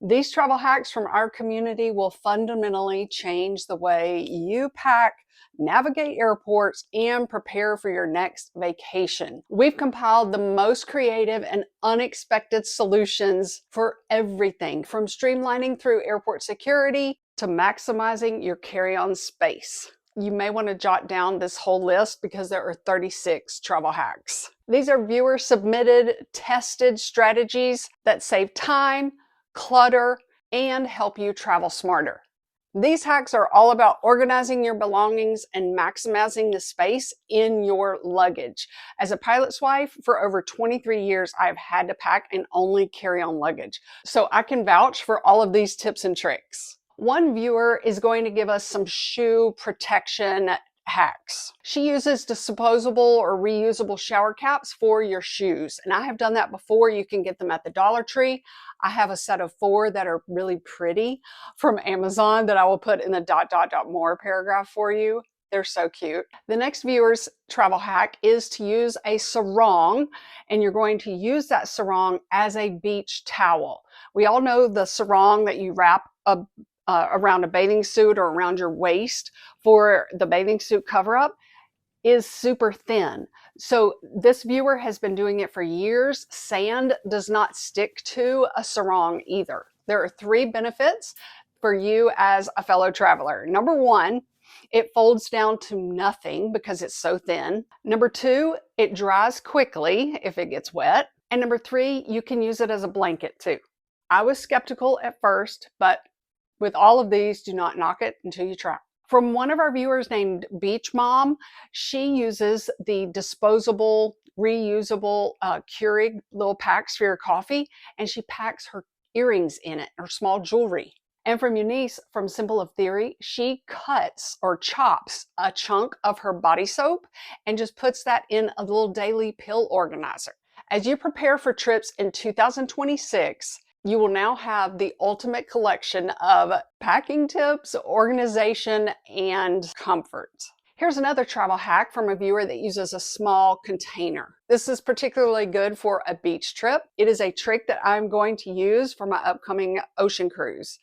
These travel hacks from our community will fundamentally change the way you pack, navigate airports, and prepare for your next vacation. We've compiled the most creative and unexpected solutions for everything from streamlining through airport security to maximizing your carry-on space. You may want to jot down this whole list because there are 36 travel hacks. These are viewer submitted, tested strategies that save time, clutter, and help you travel smarter. These hacks are all about organizing your belongings and maximizing the space in your luggage. As a pilot's wife for over 23 years, I've had to pack and only carry on luggage. So I can vouch for all of these tips and tricks. One viewer is going to give us some shoe protection hacks. She uses disposable or reusable shower caps for your shoes. And I have done that before. You can get them at the Dollar Tree. I have a set of 4 that are really pretty from Amazon that I will put in the ... more paragraph for you. They're so cute. The next viewer's travel hack is to use a sarong, and you're going to use that sarong as a beach towel. We all know the sarong that you wrap around a bathing suit or around your waist for the bathing suit cover-up is super thin. So this viewer has been doing it for years. Sand does not stick to a sarong either. There are 3 benefits for you as a fellow traveler. Number 1, it folds down to nothing because it's so thin. Number 2, it dries quickly if it gets wet. And number 3, you can use it as a blanket too. I was skeptical at first, but with all of these, do not knock it until you try. From one of our viewers named Beach Mom, she uses the disposable, reusable Keurig little packs for your coffee, and she packs her earrings in it, or small jewelry. And from Eunice, from Simple of Theory, she cuts or chops a chunk of her body soap and just puts that in a little daily pill organizer. As you prepare for trips in 2026, you will now have the ultimate collection of packing tips, organization, and comfort. Here's another travel hack from a viewer that uses a small container. This is particularly good for a beach trip. It is a trick that I'm going to use for my upcoming ocean cruise.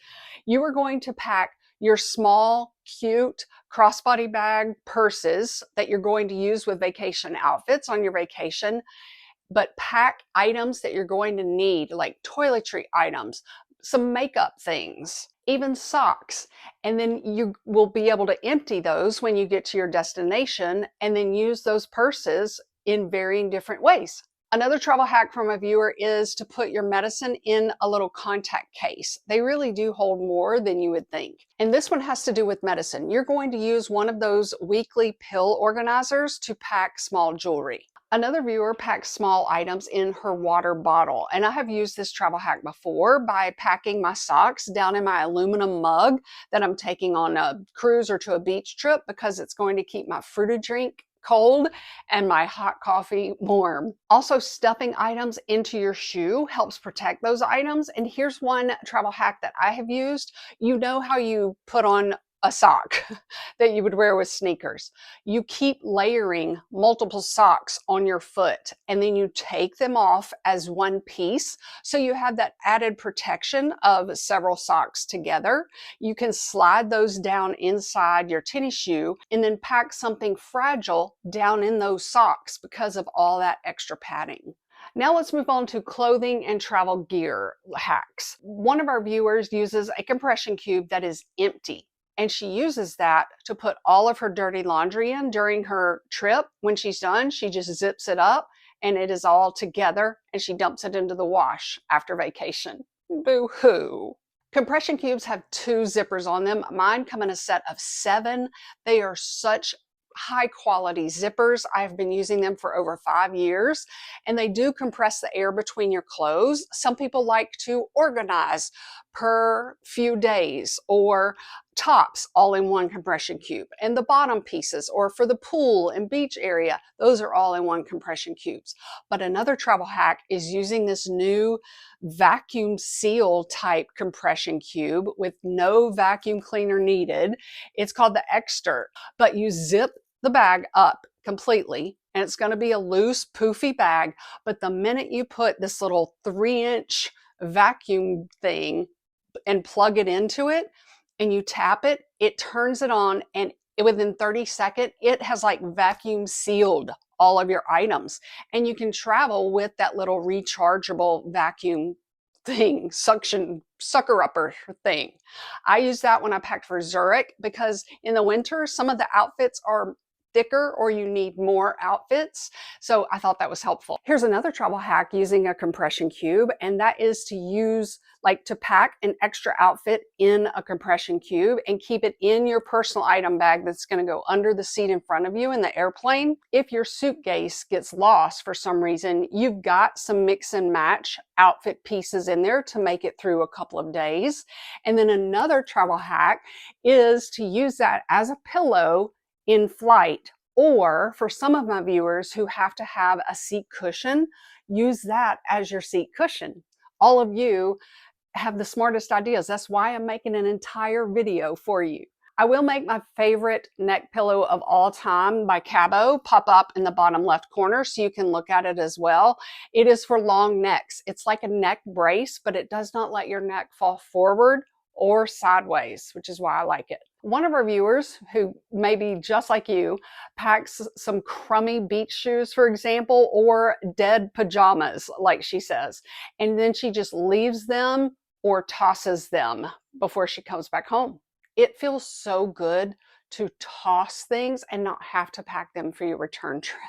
You are going to pack your small, cute crossbody bag purses that you're going to use with vacation outfits on your vacation, but pack items that you're going to need, like toiletry items, some makeup things, even socks. And then you will be able to empty those when you get to your destination and then use those purses in varying different ways. Another travel hack from a viewer is to put your medicine in a little contact case. They really do hold more than you would think. And this one has to do with medicine. You're going to use one of those weekly pill organizers to pack small jewelry. Another viewer packs small items in her water bottle, and I have used this travel hack before by packing my socks down in my aluminum mug that I'm taking on a cruise or to a beach trip because it's going to keep my fruited drink cold and my hot coffee warm. Also, stuffing items into your shoe helps protect those items. And here's one travel hack that I have used. You know how you put on a sock that you would wear with sneakers. You keep layering multiple socks on your foot and then you take them off as one piece. So you have that added protection of several socks together. You can slide those down inside your tennis shoe and then pack something fragile down in those socks because of all that extra padding. Now let's move on to clothing and travel gear hacks. One of our viewers uses a compression cube that is empty. And she uses that to put all of her dirty laundry in during her trip. When she's done, she just zips it up and it is all together and she dumps it into the wash after vacation. Boo-hoo. Compression cubes have 2 zippers on them. Mine come in a set of 7. They are such high quality zippers. I've been using them for over 5 years and they do compress the air between your clothes. Some people like to organize per few days or tops all in one compression cube, and the bottom pieces or for the pool and beach area, those are all in one compression cubes. But another travel hack is using this new vacuum seal type compression cube with no vacuum cleaner needed. It's called the Extert, but you zip the bag up completely and it's going to be a loose poofy bag, but the minute you put this little 3-inch vacuum thing and plug it into it and you tap it, it turns it on, and within 30 seconds, it has like vacuum sealed all of your items. And you can travel with that little rechargeable vacuum thing, sucker upper thing. I use that when I packed for Zurich because in the winter, some of the outfits are thicker or you need more outfits. So I thought that was helpful. Here's another travel hack using a compression cube, and that is to use to pack an extra outfit in a compression cube and keep it in your personal item bag that's going to go under the seat in front of you in the airplane. If your suitcase gets lost for some reason, you've got some mix and match outfit pieces in there to make it through a couple of days. And then another travel hack is to use that as a pillow in flight, or for some of my viewers who have to have a seat cushion, use that as your seat cushion. All of you have the smartest ideas. That's why I'm making an entire video for you. I will make my favorite neck pillow of all time by Cabo pop up in the bottom left corner so you can look at it as well. It is for long necks. It's like a neck brace, but it does not let your neck fall forward or sideways, which is why I like it. One of our viewers, who may be just like you, packs some crummy beach shoes, for example, or dead pajamas, like she says, and then she just leaves them or tosses them before she comes back home. It feels so good to toss things and not have to pack them for your return trip.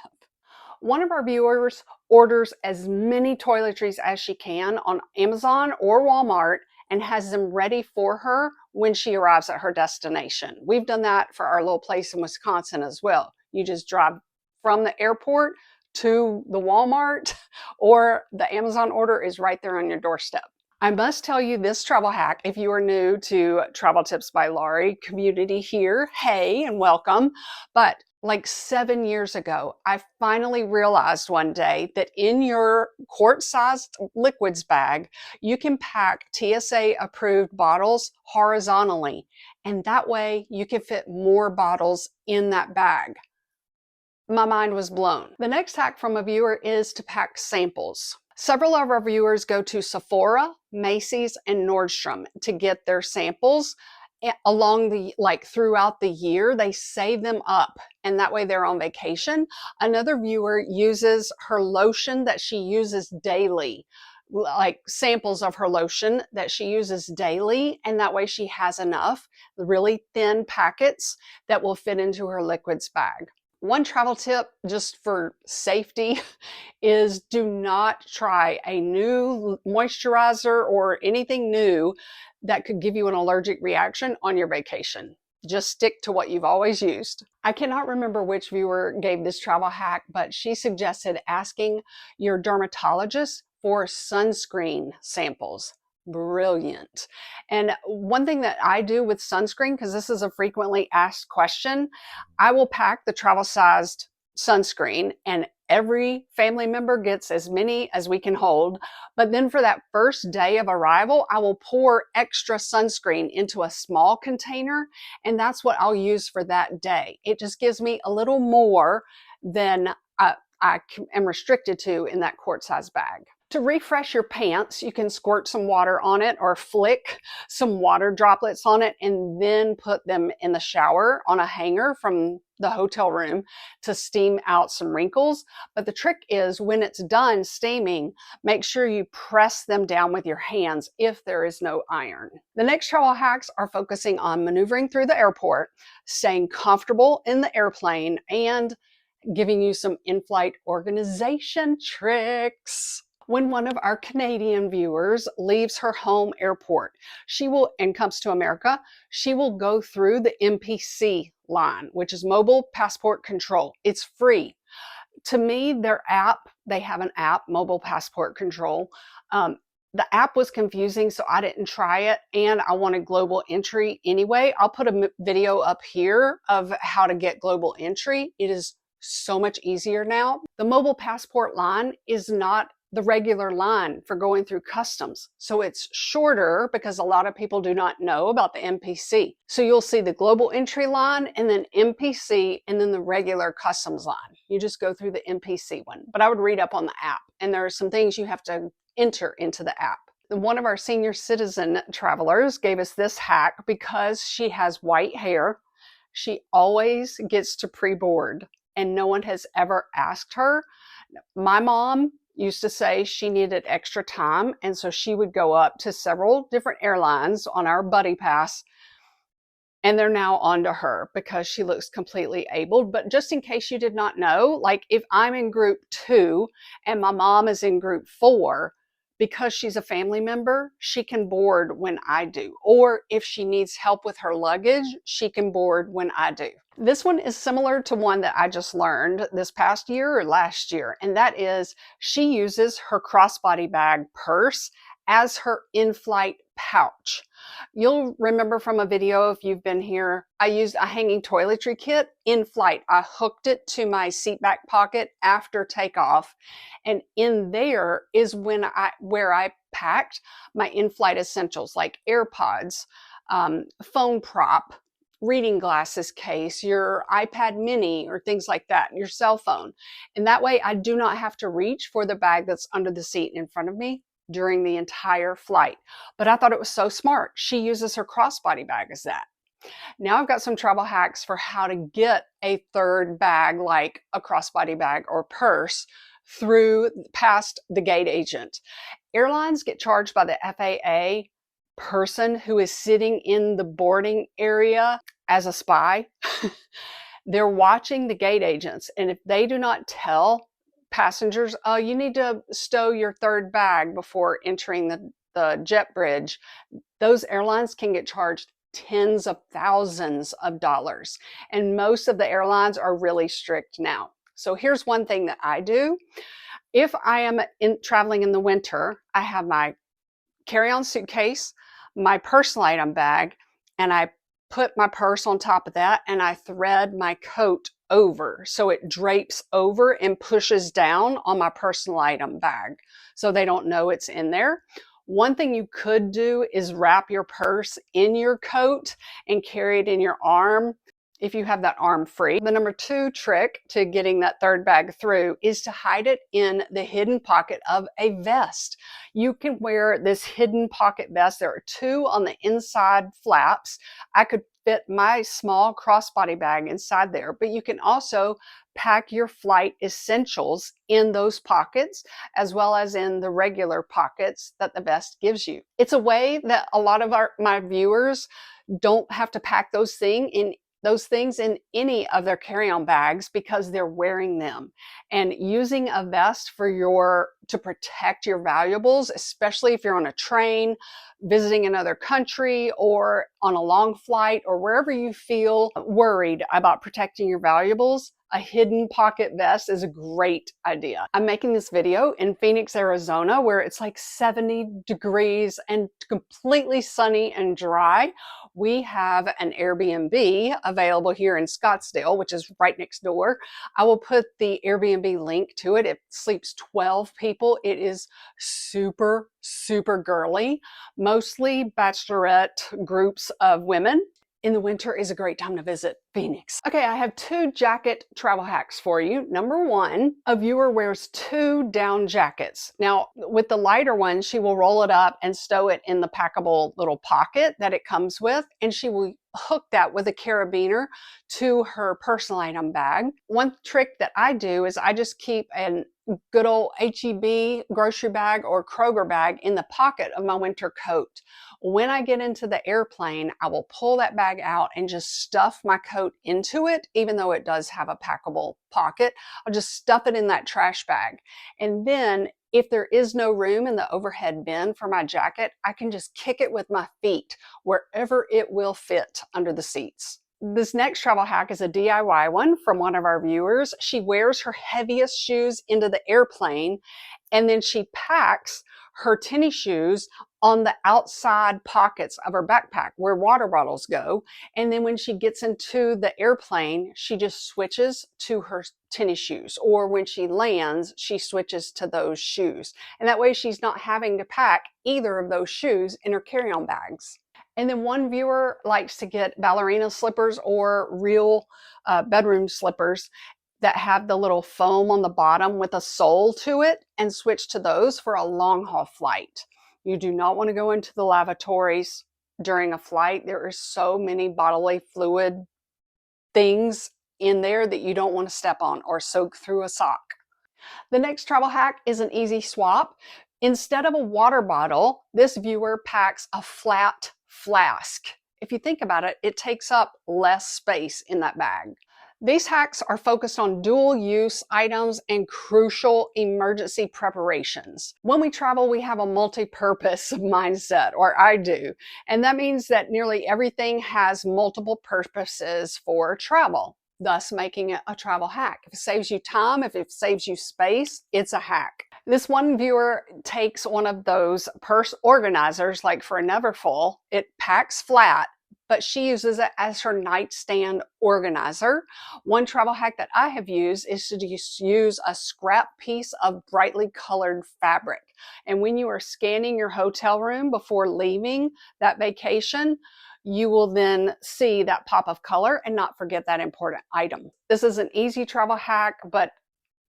One of our viewers orders as many toiletries as she can on Amazon or Walmart and has them ready for her when she arrives at her destination. We've done that for our little place in Wisconsin as well. You just drive from the airport to the Walmart, or the Amazon order is right there on your doorstep. I must tell you this travel hack, if you are new to Travel Tips by Laurie community here, hey, and welcome. But like 7 years ago, I finally realized one day that in your quart-sized liquids bag, you can pack TSA-approved bottles horizontally, and that way you can fit more bottles in that bag. My mind was blown. The next hack from a viewer is to pack samples. Several of our viewers go to Sephora, Macy's, and Nordstrom to get their samples throughout the year. They save them up, and that way they're on vacation. Another viewer uses her lotion that she uses daily, like samples of her lotion that she uses daily, and that way she has enough really thin packets that will fit into her liquids bag. One travel tip just for safety is do not try a new moisturizer or anything new that could give you an allergic reaction on your vacation. Just stick to what you've always used. I cannot remember which viewer gave this travel hack, but she suggested asking your dermatologist for sunscreen samples. Brilliant. And one thing that I do with sunscreen, because this is a frequently asked question, I will pack the travel-sized sunscreen and every family member gets as many as we can hold. But then for that first day of arrival, I will pour extra sunscreen into a small container, and that's what I'll use for that day. It just gives me a little more than I am restricted to in that quart-sized bag. To refresh your pants, you can squirt some water on it or flick some water droplets on it and then put them in the shower on a hanger from the hotel room to steam out some wrinkles. But the trick is when it's done steaming, make sure you press them down with your hands if there is no iron. The next travel hacks are focusing on maneuvering through the airport, staying comfortable in the airplane, and giving you some in-flight organization tricks. When one of our Canadian viewers leaves her home airport, and comes to America, she will go through the MPC line, which is Mobile Passport Control. It's free. To me, they have an app, Mobile Passport Control. The app was confusing, so I didn't try it, and I wanted global entry anyway. I'll put a video up here of how to get global entry. It is so much easier now. The mobile passport line is not the regular line for going through customs. So it's shorter because a lot of people do not know about the MPC. So you'll see the global entry line and then MPC and then the regular customs line. You just go through the MPC one. But I would read up on the app, and there are some things you have to enter into the app. one of our senior citizen travelers gave us this hack because she has white hair. She always gets to pre-board and no one has ever asked her. My mom used to say she needed extra time, and so she would go up to several different airlines on our buddy pass, and they're now onto her because she looks completely abled. But just in case you did not know, like if I'm in group 2 and my mom is in group 4, because she's a family member, she can board when I do. Or if she needs help with her luggage, she can board when I do. This one is similar to one that I just learned this past year or last year, and that is she uses her crossbody bag purse as her in-flight pouch. You'll remember from a video if you've been here, I used a hanging toiletry kit in flight. I hooked it to my seat back pocket after takeoff, and in there is where I packed my in-flight essentials like AirPods, phone prop, reading glasses case, your iPad mini or things like that, your cell phone. And that way I do not have to reach for the bag that's under the seat in front of me during the entire flight. But I thought it was so smart. She uses her crossbody bag as that. Now I've got some travel hacks for how to get a third bag like a crossbody bag or purse through past the gate agent. Airlines get charged by the FAA person who is sitting in the boarding area as a spy. They're watching the gate agents, and if they do not tell passengers, oh, you need to stow your third bag before entering the jet bridge, those airlines can get charged tens of thousands of dollars. And most of the airlines are really strict now. So here's one thing that I do. If I am traveling in the winter, I have my carry-on suitcase, my personal item bag, and I put my purse on top of that, and I thread my coat over so it drapes over and pushes down on my personal item bag so they don't know it's in there. One thing you could do is wrap your purse in your coat and carry it in your arm if you have that arm free. The number 2 trick to getting that third bag through is to hide it in the hidden pocket of a vest. You can wear this hidden pocket vest. There are 2 on the inside flaps. I could fit my small crossbody bag inside there, but you can also pack your flight essentials in those pockets as well as in the regular pockets that the vest gives you. It's a way that a lot of my viewers don't have to pack those things in any of their carry-on bags because they're wearing them. And using a vest to protect your valuables, especially if you're on a train, visiting another country, or on a long flight, or wherever you feel worried about protecting your valuables, a hidden pocket vest is a great idea. I'm making this video in Phoenix, Arizona, where it's like 70 degrees and completely sunny and dry. We have an Airbnb available here in Scottsdale, which is right next door. I will put the Airbnb link to it. It sleeps 12 people. It is super, super girly, mostly bachelorette groups of women. In the winter is a great time to visit Phoenix. Okay, I have 2 jacket travel hacks for you. Number 1, a viewer wears 2 down jackets. Now, with the lighter one, she will roll it up and stow it in the packable little pocket that it comes with, and she will hook that with a carabiner to her personal item bag. One trick that I do is I just keep a good old H-E-B grocery bag or Kroger bag in the pocket of my winter coat. When I get into the airplane, I will pull that bag out and just stuff my coat into it, even though it does have a packable pocket. I'll just stuff it in that trash bag. And then if there is no room in the overhead bin for my jacket, I can just kick it with my feet wherever it will fit under the seats. This next travel hack is a DIY one from one of our viewers. She wears her heaviest shoes into the airplane, and then she packs her tennis shoes on the outside pockets of her backpack where water bottles go. And then when she gets into the airplane, she just switches to her tennis shoes. Or when she lands, she switches to those shoes. And that way she's not having to pack either of those shoes in her carry-on bags. And then one viewer likes to get ballerina slippers or real bedroom slippers that have the little foam on the bottom with a sole to it and switch to those for a long haul flight. You do not want to go into the lavatories during a flight. There are so many bodily fluid things in there that you don't want to step on or soak through a sock. The next travel hack is an easy swap. Instead of a water bottle, this viewer packs a flat flask. If you think about it, it takes up less space in that bag. These hacks are focused on dual use items and crucial emergency preparations. When we travel, we have a multi-purpose mindset, or I do. And that means that nearly everything has multiple purposes for travel, thus making it a travel hack. If it saves you time, if it saves you space, it's a hack. This one viewer takes one of those purse organizers, like for a Neverfull. It packs flat, but she uses it as her nightstand organizer. One travel hack that I have used is to just use a scrap piece of brightly colored fabric. And when you are scanning your hotel room before leaving that vacation, you will then see that pop of color and not forget that important item. This is an easy travel hack, but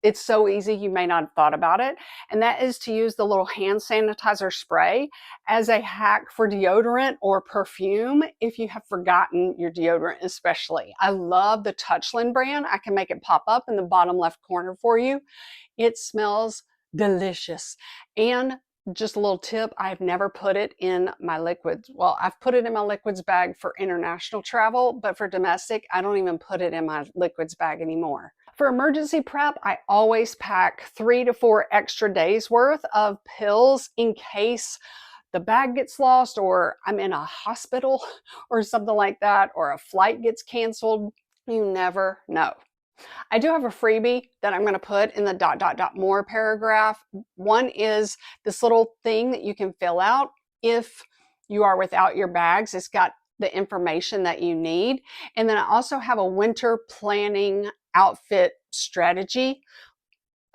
it's so easy you may not have thought about it. And that is to use the little hand sanitizer spray as a hack for deodorant or perfume if you have forgotten your deodorant especially. I love the Touchland brand. I can make it pop up in the bottom left corner for you. It smells delicious. And just a little tip, I've never put it in my liquids. Well, I've put it in my liquids bag for international travel, but for domestic, I don't even put it in my liquids bag anymore. For emergency prep, I always pack 3 to 4 extra days worth of pills in case the bag gets lost or I'm in a hospital or something like that, or a flight gets canceled. You never know. I do have a freebie that I'm going to put in the ... more paragraph. One is this little thing that you can fill out if you are without your bags. It's got the information that you need. And then I also have a winter planning outfit strategy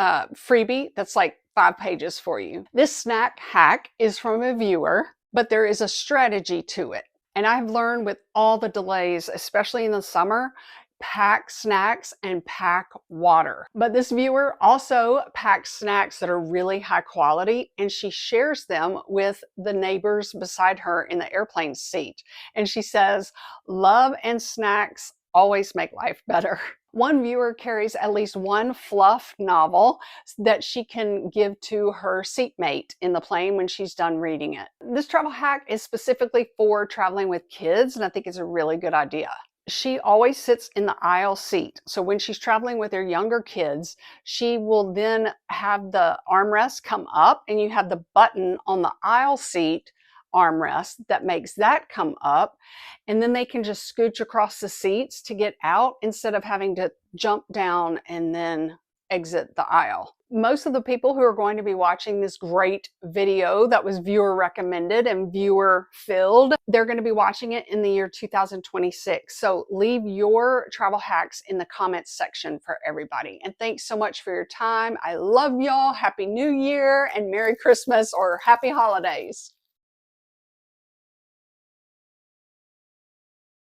freebie that's like 5 pages for you. This snack hack is from a viewer, but there is a strategy to it. And I've learned with all the delays, especially in the summer, pack snacks and pack water. But this viewer also packs snacks that are really high quality, and she shares them with the neighbors beside her in the airplane seat. And she says, love and snacks always make life better. One viewer carries at least one fluff novel that she can give to her seatmate in the plane when she's done reading it. This travel hack is specifically for traveling with kids, and I think it's a really good idea. She always sits in the aisle seat. So when she's traveling with her younger kids, she will then have the armrest come up, and you have the button on the aisle seat armrest that makes that come up, and then they can just scooch across the seats to get out instead of having to jump down and then exit the aisle. Most of the people who are going to be watching this great video that was viewer recommended and viewer filled, they're going to be watching it in the year 2026. So leave your travel hacks in the comments section for everybody. And thanks so much for your time. I love y'all. Happy New Year and Merry Christmas or Happy Holidays.